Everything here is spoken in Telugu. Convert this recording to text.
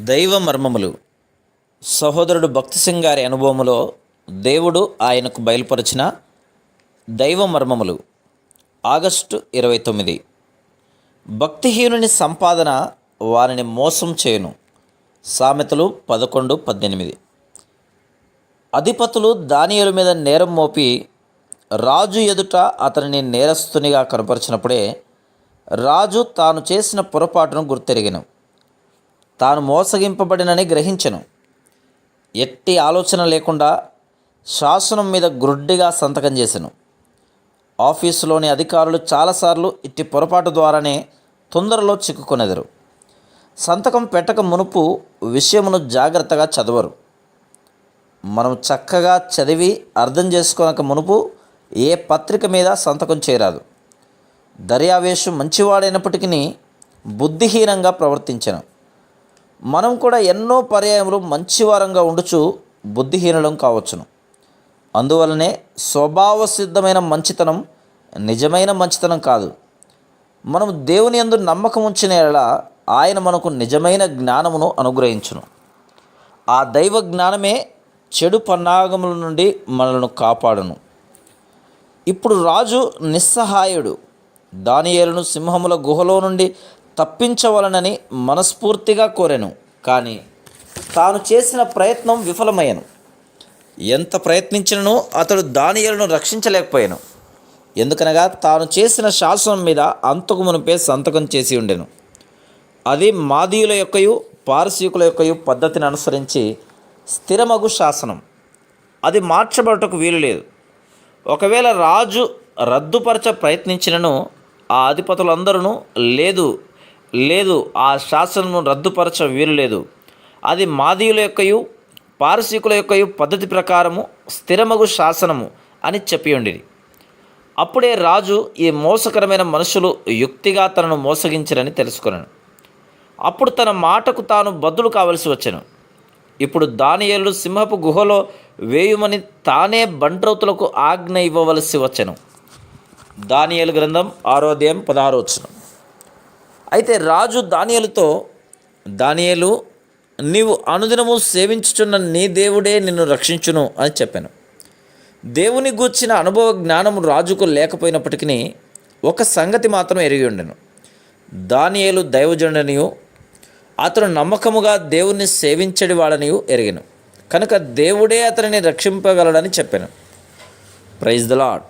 దైవ మర్మములు. సహోదరుడు భక్తి సింగ్ గారి అనుభవములో దేవుడు ఆయనకు బయలుపరిచిన దైవ మర్మములు. ఆగస్టు 29. భక్తిహీనుని సంపాదన వారిని మోసం చేయును. సామెతలు 11:18. అధిపతులు దానియేలు మీద నేరం మోపి రాజు ఎదుట అతనిని నేరస్తునిగా కనపరిచినప్పుడే రాజు తాను చేసిన పొరపాటును గుర్తెరిగెను. తాను మోసగింపబడినని గ్రహించెను. ఎట్టి ఆలోచన లేకుండా శాసనం మీద గ్రుడ్డిగా సంతకం చేసెను. ఆఫీసులోని అధికారులు చాలాసార్లు ఇట్టి పొరపాటు ద్వారానే తొందరలో చిక్కుకొనెదరు. సంతకం పెట్టక మునుపు విషయమును జాగ్రత్తగా చదవరు. మనం చక్కగా చదివి అర్థం చేసుకోనక మునుపు ఏ పత్రిక మీద సంతకం చేయరాదు. దర్యావేషు మంచివాడైనప్పటికీ బుద్ధిహీనంగా ప్రవర్తించెను. మనం కూడా ఎన్నో పర్యాయములు మంచివారంగా ఉండుచు బుద్ధిహీనులం కావచ్చును. అందువలనే స్వభావ సిద్ధమైన మంచితనం నిజమైన మంచితనం కాదు. మనం దేవుని యందు నమ్మకం ఉంచిన యెడల ఆయన మనకు నిజమైన జ్ఞానమును అనుగ్రహించును. ఆ దైవ జ్ఞానమే చెడు పన్నాగముల నుండి మనలను కాపాడును. ఇప్పుడు రాజు నిస్సహాయుడు. దానియేలును సింహముల గుహలో నుండి తప్పించవలనని మనస్ఫూర్తిగా కోరెను. కానీ తాను చేసిన ప్రయత్నం విఫలమయ్యను. ఎంత ప్రయత్నించినను అతడు దానియేలును రక్షించలేకపోయాను. ఎందుకనగా తాను చేసిన శాసనం మీద అంతకు మునిపే సంతకం చేసి ఉండెను. అది మాదీయుల యొక్కయు పారసీకుల యొక్కయు పద్ధతిని అనుసరించి స్థిరమగు శాసనం. అది మార్చబడటకు వీలు లేదు. ఒకవేళ రాజు రద్దుపరచ ప్రయత్నించినను ఆ అధిపతులందరూ లేదు ఆ శాసనము రద్దుపరచ వీలు లేదు, అది మాదీయుల యొక్కయు పారసీకుల యొక్కయు పద్ధతి ప్రకారము స్థిరమగు శాసనము అని చెప్పి ఉండిరి. అప్పుడే రాజు ఈ మోసకరమైన మనుషులు యుక్తిగా తనను మోసగించరని తెలుసుకొనెను. అప్పుడు తన మాటకు తాను బద్దులు కావలసి వచ్చెను. ఇప్పుడు దానియేలు సింహపు గుహలో వేయుమని తానే బంట్రౌతులకు ఆజ్ఞ ఇవ్వవలసి వచ్చెను. దానియేలు గ్రంథం 6:16. అయితే రాజు దానియేలుతో, దానియేలు, నీవు అనుదినము సేవించుచున్న నీ దేవుడే నిన్ను రక్షించును అని చెప్పాను. దేవుని గూర్చిన అనుభవ జ్ఞానము రాజుకు లేకపోయినప్పటికీ ఒక సంగతి మాత్రం ఎరిగి ఉండెను. దానియేలు దైవజనుడనియు అతను నమ్మకముగా దేవుణ్ణి సేవించడి వాడనియు ఎరిగెను. కనుక దేవుడే అతనిని రక్షింపగలడని చెప్పాను. Praise the lord.